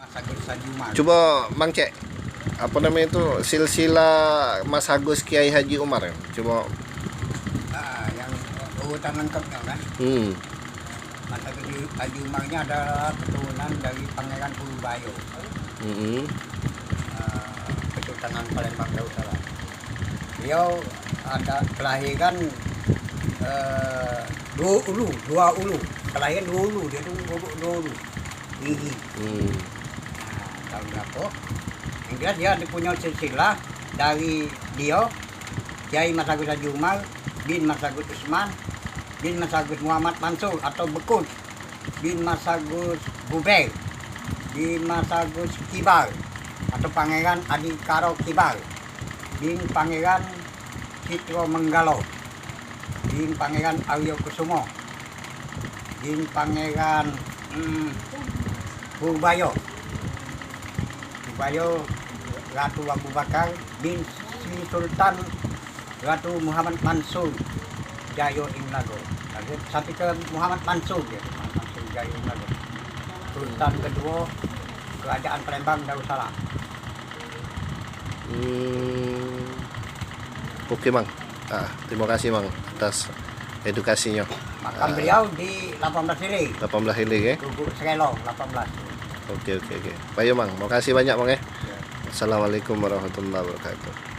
Mas Agus Sajuman. Coba Mang cek apa namanya itu silsilah Mas Agus Kiai Haji Umar ya? Coba Yang urutan lengkapnya kan. Mas Agus Haji Umarnya adalah keturunan dari Pangeran Purubayo. Kesultanan Palembang Utara. Beliau ada kelahiran dua ulu. Kelahiran dua ulu, dia tuh dua ulu. Gigi. Tahun berapa? Yang jelas dia punya silsilah dari dia, Kiai Mas Agus Haji Umar bin Mas Agus Usman bin Mas Agus Muhammad Mansur atau Bekut bin Mas Agus Buber bin Mas Agus Kibar atau Pangeran Adi Karo Kibar bin Pangeran Citro Menggalo bin Pangeran Aryo Kusumo bin Pangeran Purbayo Ratu Abu Bakar bin Sri Sultan Ratu Muhammad Mansur Jayo Inglago. Sampai ke Muhammad Mansur ya, Muhammad Mansur Jayo Inglago. Sultan kedua Kerajaan Palembang Darussalam. Oke Mang. Terima kasih Mang atas edukasinya. Makam beliau di 18 Hili. 18 Hili ya. Guguk Serelo 18. Oke. Baik Mang, makasih banyak Mang ya. Assalamualaikum warahmatullahi wabarakatuh.